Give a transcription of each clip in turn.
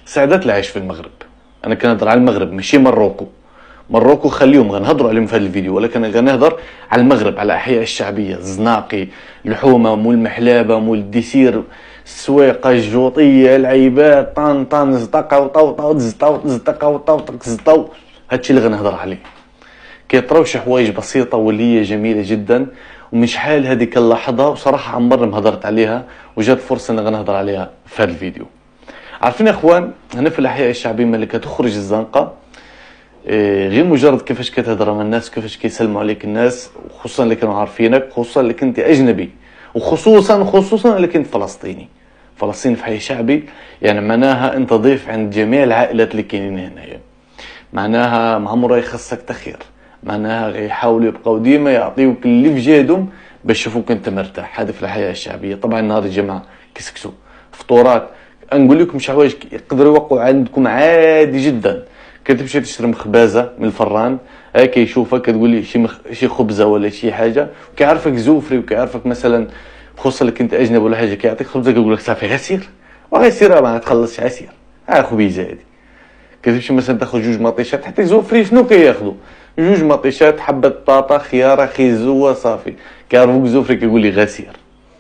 سعدت العيش في المغرب. انا كنهضر على المغرب ماشي مروكو. مروكو خليهم غنهضروا عليهم في هذا الفيديو، ولكن غنهضر على المغرب، على الاحياء الشعبيه، الزناقي، الحومه، مول المحلابه، مول الديسير، السويقه، الجوطيه، العيبات، طان طان، زطقه وطوطه، زطاو زطقه وطوطق زطاو. هادشي اللي غنهضر عليه. كيطراو شي حوايج بسيطه واللي هي جميله جدا، ومن شحال هذيك اللحظه وصراحه عمرني ما هضرت عليها، وجات فرصه ان غنهضر عليها في هذا الفيديو. عارفين يا اخوان، هنا في الاحياء الشعبيه ملي كتخرج الزنقه، غير مجرد كيفاش كتهضر مع الناس، كيفاش كيسلموا عليك الناس، خصوصا اللي كانوا عارفينك، خصوصا اللي كنت اجنبي، وخصوصا اللي كنت فلسطيني. فلسطين في حي شعبي يعني معناها انت ضيف عند جميع العائلات اللي كاينين هنايا. معناها معمره يخصك تخير، معناها غيحاولوا يبقاو ديما يعطيوك اللي في جهدهم باش يشوفوك انت مرتاح. هذه في الحياه الشعبيه. طبعا نهار الجمعه كسكسو فطورات، نقول لكم شي حوايج يقدروا يوقعوا عندكم عادي جدا. كتمشي تشري مخبازه من الفران، كيشوفك كتقول لي شي خبزه ولا شي حاجه، وكيعرفك زوفري، وكيعرفك مثلا خصوصا اللي كنت اجنبي ولا حاجه، كيعطيك خبزه كيقول لك صافي غسير وغسير ما تخلصش عسير خبيزه هذه. كتمشي مثلا تاخذ جوج مطيشات، حتى زوفري شنو كياخذوا؟ جوج مطيشات، حبه بطاطا، خياره، خيزوه، صافي كيعرفوك زوفري كيقول لي غسير.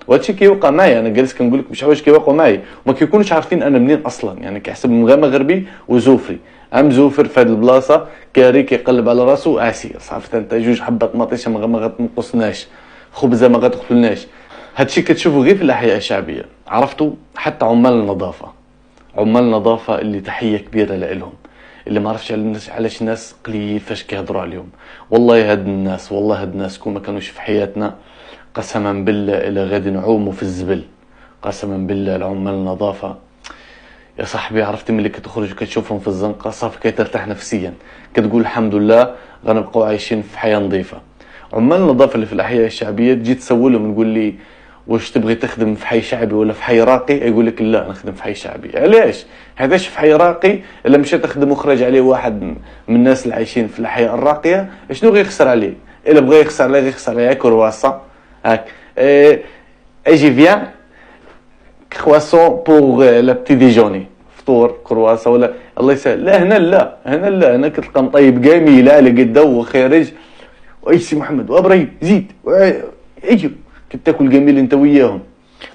وهادشي كيوقع معايا، انا جالس كنقول لكم شي حوايج كيوقعوا معايا وما كيكونوش عارفين انا منين اصلا. يعني كيحسب غير مغربي وزوفري، عم زوفر في هاد البلاصه كاري كيقلب على راسو عسير. صافي انت جوج حبه مطيشه ما غتنقصناش، خبزه ما غتقتلناش. هادشي كتشوفوا غير في الاحياء الشعبيه. عرفتوا حتى عمال النظافه، عمال النظافه اللي تحيه كبيره لهم، اللي ما عرفتش علاش الناس قليل فاش كيهضروا عليهم. والله هاد الناس كون ما كانوش في حياتنا قسما بالله الا غادي نعوموا في الزبل. قسما بالله العمال النظافه يا صاحبي، عرفتي ملي كتخرج وكتشوفهم في الزنقه صافي كترتاح نفسيا، كتقول الحمد لله غنبقاو عايشين في حياه نظيفه. عمال النظافه اللي في الاحياء الشعبيه تجي تسولهم تقول لي واش تبغي تخدم في حي شعبي ولا في حي راقي؟ يقول لك لا نخدم في حي شعبي. علاش؟ حيتاش في حي راقي الا مشى تخدم وخرج عليه واحد من الناس اللي عايشين في الاحياء الراقيه، شنو غيخسر عليه؟ الا بغى يخسر عليه غيخسر عليه كرواسا هاك اجي فيان كرواسون بور لا بتي ديجوني، فطور كرواسه ولا الله يسهل. لا هنا كتلقى مطيب جميل على قدا وخارج واي سي محمد وابراهيم زيد اجي كتاكل جميل انت وياهم.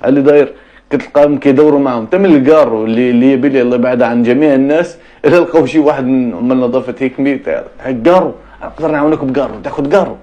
اللي داير كتلقاهم كيدوروا معهم حتى من الكارو اللي يبي الله بعد عن جميع الناس. الا لقاو شي واحد من النظافه هيك ميت كارو نقدر نعاونك بكارو، تاخذ كارو